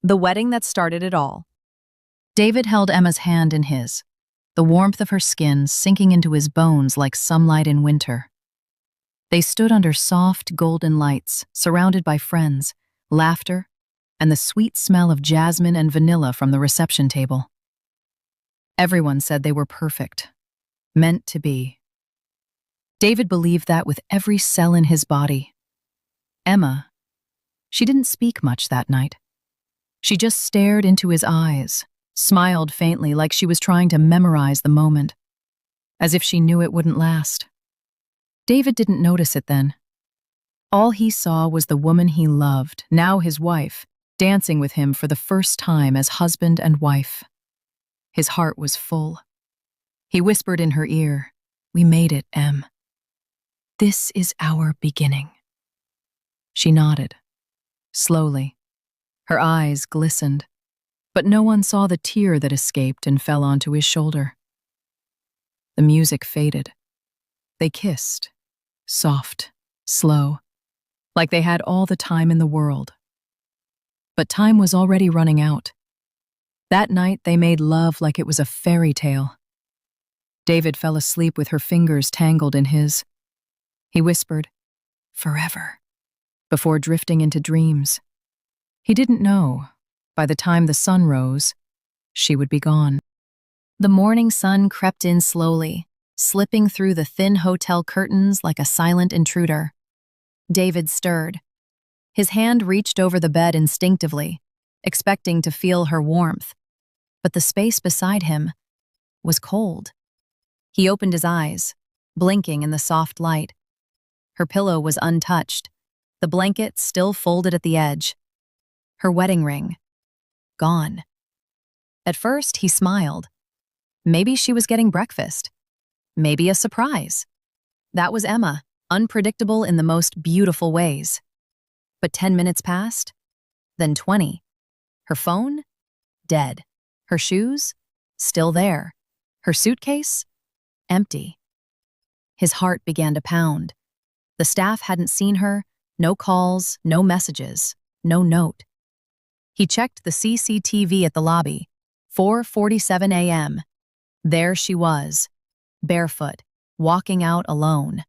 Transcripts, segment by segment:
The wedding that started it all. David held Emma's hand in his, the warmth of her skin sinking into his bones like sunlight in winter. They stood under soft, golden lights, surrounded by friends, laughter, and the sweet smell of jasmine and vanilla from the reception table. Everyone said they were perfect, meant to be. David believed that with every cell in his body. Emma, she didn't speak much that night. She just stared into his eyes, smiled faintly like she was trying to memorize the moment, as if she knew it wouldn't last. David didn't notice it then. All he saw was the woman he loved, now his wife, dancing with him for the first time as husband and wife. His heart was full. He whispered in her ear, "We made it, Em. This is our beginning." She nodded, slowly. Her eyes glistened, but no one saw the tear that escaped and fell onto his shoulder. The music faded. They kissed, soft, slow, like they had all the time in the world. But time was already running out. That night they made love like it was a fairy tale. David fell asleep with her fingers tangled in his. He whispered, "Forever," before drifting into dreams. He didn't know, by the time the sun rose, she would be gone. The morning sun crept in slowly, slipping through the thin hotel curtains like a silent intruder. David stirred. His hand reached over the bed instinctively, expecting to feel her warmth. But the space beside him was cold. He opened his eyes, blinking in the soft light. Her pillow was untouched, the blanket still folded at the edge. Her wedding ring, gone. At first, he smiled. Maybe she was getting breakfast. Maybe a surprise. That was Emma, unpredictable in the most beautiful ways. But 10 minutes passed, then 20. Her phone? Dead. Her shoes? Still there. Her suitcase? Empty. His heart began to pound. The staff hadn't seen her, no calls, no messages, no note. He checked the CCTV at the lobby. 4:47 a.m. There she was, barefoot, walking out alone.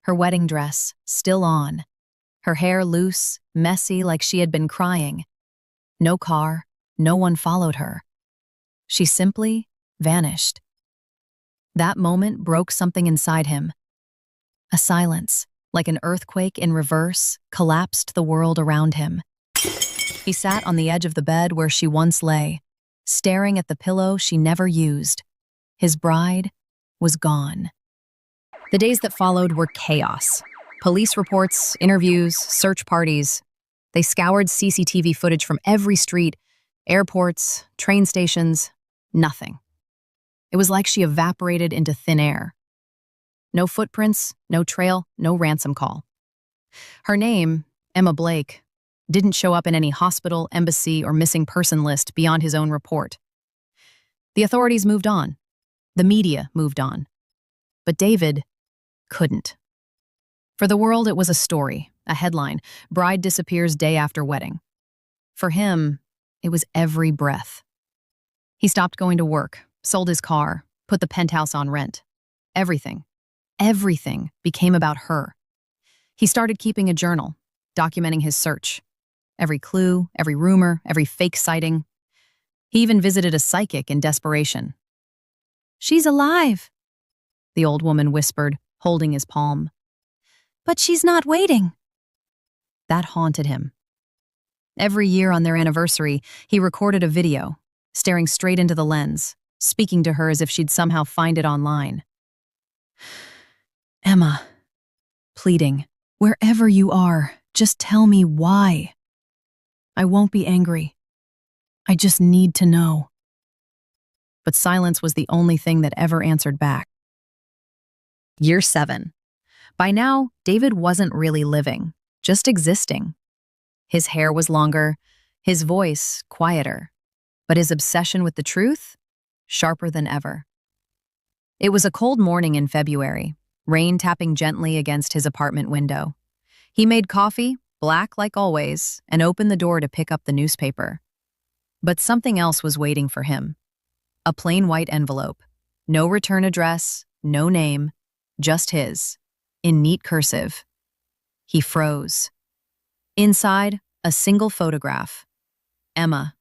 Her wedding dress still on. Her hair loose, messy like she had been crying. No car, no one followed her. She simply vanished. That moment broke something inside him. A silence, like an earthquake in reverse, collapsed the world around him. He sat on the edge of the bed where she once lay, staring at the pillow she never used. His bride was gone. The days that followed were chaos. Police reports, interviews, search parties. They scoured CCTV footage from every street, airports, train stations, nothing. It was like she evaporated into thin air. No footprints, no trail, no ransom call. Her name, Emma Blake, didn't show up in any hospital, embassy, or missing person list beyond his own report. The authorities moved on. The media moved on. But David couldn't. For the world, it was a story, a headline, bride disappears day after wedding. For him, it was every breath. He stopped going to work, sold his car, put the penthouse on rent. Everything became about her. He started keeping a journal, documenting his search. Every clue, every rumor, every fake sighting. He even visited a psychic in desperation. "She's alive," the old woman whispered, holding his palm. "But she's not waiting." That haunted him. Every year on their anniversary, he recorded a video, staring straight into the lens, speaking to her as if she'd somehow find it online. "Emma," pleading, "wherever you are, just tell me why. I won't be angry. I just need to know." But silence was the only thing that ever answered back. Year 7. By now, David wasn't really living, just existing. His hair was longer, his voice quieter, but his obsession with the truth, sharper than ever. It was a cold morning in February, rain tapping gently against his apartment window. He made coffee, black like always, and opened the door to pick up the newspaper. But something else was waiting for him. A plain white envelope. No return address, no name, just his, in neat cursive. He froze. Inside, a single photograph. Emma,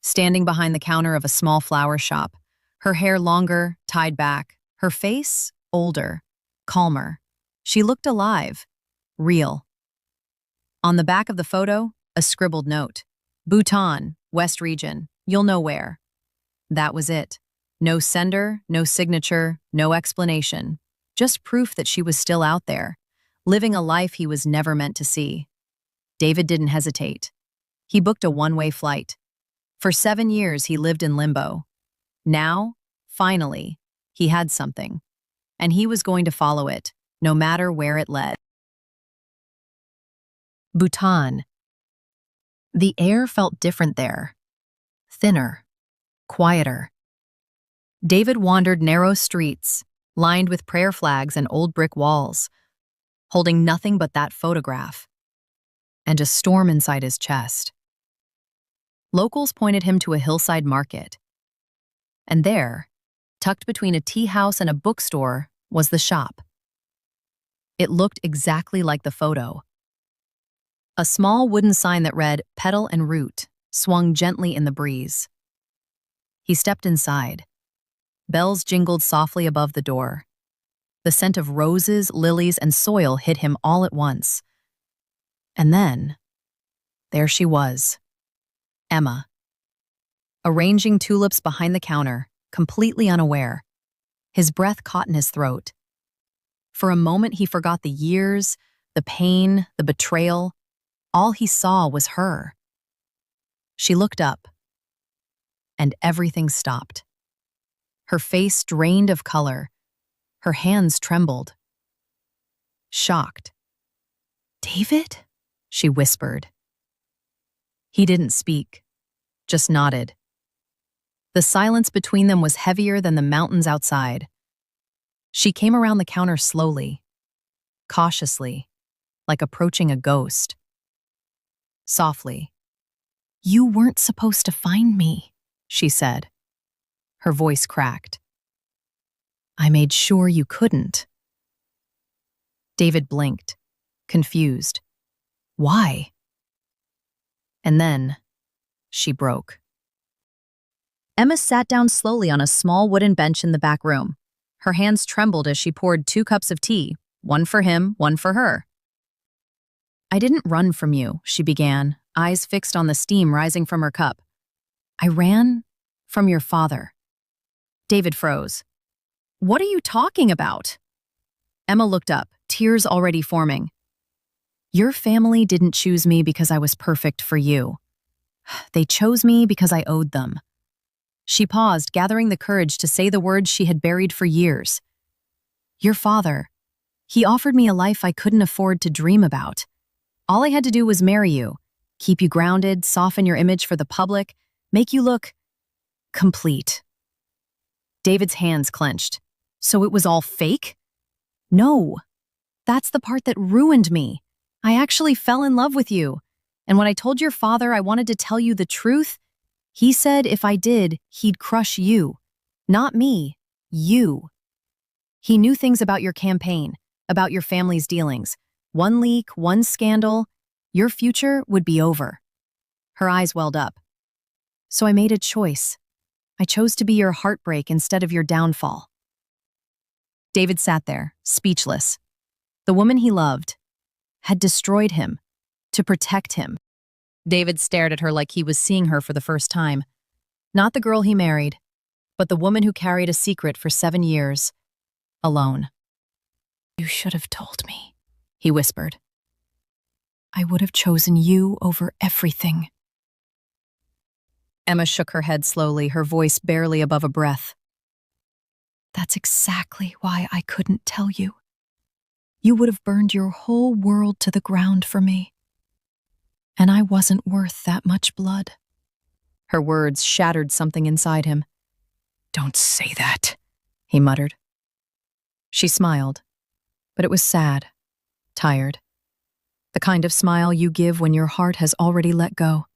standing behind the counter of a small flower shop, her hair longer, tied back, her face older, calmer. She looked alive, real. On the back of the photo, a scribbled note. Bhutan, West Region, you'll know where. That was it. No sender, no signature, no explanation. Just proof that she was still out there, living a life he was never meant to see. David didn't hesitate. He booked a one-way flight. For 7 years, he lived in limbo. Now, finally, he had something. And he was going to follow it, no matter where it led. Bhutan. The air felt different there. Thinner. Quieter. David wandered narrow streets, lined with prayer flags and old brick walls, holding nothing but that photograph, and a storm inside his chest. Locals pointed him to a hillside market. And there, tucked between a tea house and a bookstore, was the shop. It looked exactly like the photo. A small wooden sign that read, "Petal and Root," swung gently in the breeze. He stepped inside. Bells jingled softly above the door. The scent of roses, lilies, and soil hit him all at once. And then, there she was, Emma, arranging tulips behind the counter, completely unaware. His breath caught in his throat. For a moment, he forgot the years, the pain, the betrayal. All he saw was her. She looked up, and everything stopped. Her face drained of color. Her hands trembled. Shocked. "David?" she whispered. He didn't speak, just nodded. The silence between them was heavier than the mountains outside. She came around the counter slowly, cautiously, like approaching a ghost. Softly. "You weren't supposed to find me," she said. Her voice cracked. "I made sure you couldn't." David blinked, confused. Why? And then, she broke. Emma sat down slowly on a small wooden bench in the back room. Her hands trembled as she poured 2 cups of tea, one for him, one for her. "I didn't run from you," she began, eyes fixed on the steam rising from her cup. "I ran from your father." David froze. "What are you talking about?" Emma looked up, tears already forming. "Your family didn't choose me because I was perfect for you. They chose me because I owed them." She paused, gathering the courage to say the words she had buried for years. "Your father, he offered me a life I couldn't afford to dream about. All I had to do was marry you, keep you grounded, soften your image for the public, make you look complete." David's hands clenched. "So it was all fake?" "No. That's the part that ruined me. I actually fell in love with you. And when I told your father I wanted to tell you the truth, he said if I did, he'd crush you. Not me, you. He knew things about your campaign, about your family's dealings. One leak, one scandal, your future would be over." Her eyes welled up. "So I made a choice. I chose to be your heartbreak instead of your downfall." David sat there, speechless. The woman he loved had destroyed him to protect him. David stared at her like he was seeing her for the first time. Not the girl he married, but the woman who carried a secret for 7 years, alone. "You should have told me," he whispered. "I would have chosen you over everything." Emma shook her head slowly, her voice barely above a breath. "That's exactly why I couldn't tell you. You would have burned your whole world to the ground for me. And I wasn't worth that much blood." Her words shattered something inside him. "Don't say that," he muttered. She smiled, but it was sad, tired. The kind of smile you give when your heart has already let go.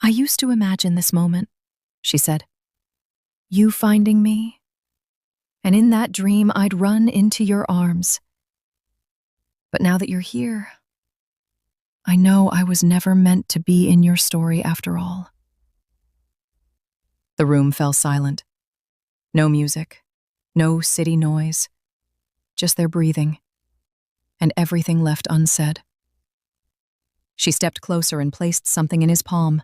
I used to imagine this moment, she said. You finding me, and in that dream I'd run into your arms. But now that you're here, I know I was never meant to be in your story after all. The room fell silent. No music, no city noise, just their breathing, and everything left unsaid. She stepped closer and placed something in his palm.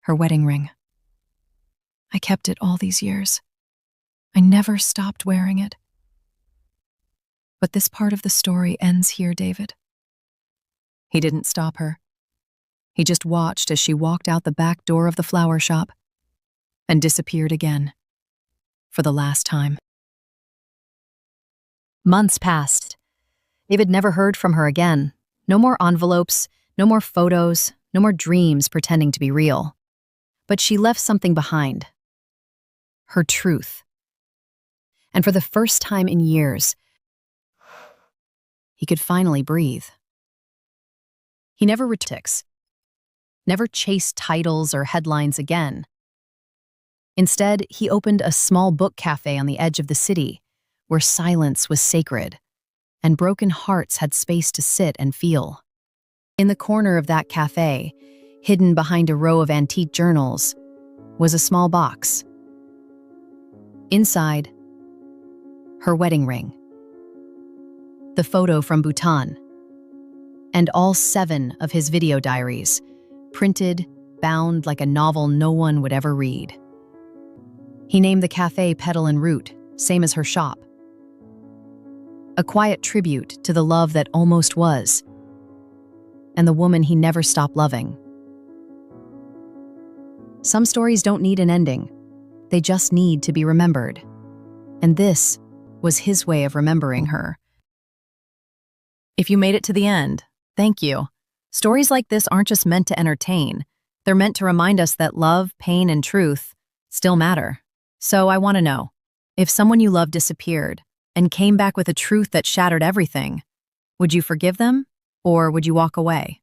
Her wedding ring. I kept it all these years. I never stopped wearing it. But this part of the story ends here, David. He didn't stop her. He just watched as she walked out the back door of the flower shop and disappeared again, for the last time. Months passed. David never heard from her again. No more envelopes, no more photos, no more dreams pretending to be real. But she left something behind. Her truth. And for the first time in years, he could finally breathe. He never retix, never chased titles or headlines again. Instead, he opened a small book cafe on the edge of the city, where silence was sacred, and broken hearts had space to sit and feel. In the corner of that cafe, hidden behind a row of antique journals, was a small box. Inside, her wedding ring, the photo from Bhutan, and all 7 of his video diaries, printed, bound like a novel no one would ever read. He named the cafe Petal and Root, same as her shop. A quiet tribute to the love that almost was, and the woman he never stopped loving. Some stories don't need an ending. They just need to be remembered. And this was his way of remembering her. If you made it to the end, thank you. Stories like this aren't just meant to entertain. They're meant to remind us that love, pain, and truth still matter. So I want to know, if someone you love disappeared and came back with a truth that shattered everything, would you forgive them or would you walk away?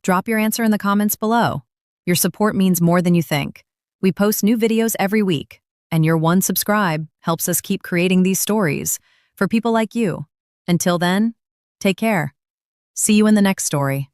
Drop your answer in the comments below. Your support means more than you think. We post new videos every week, and your one subscribe helps us keep creating these stories for people like you. Until then, take care. See you in the next story.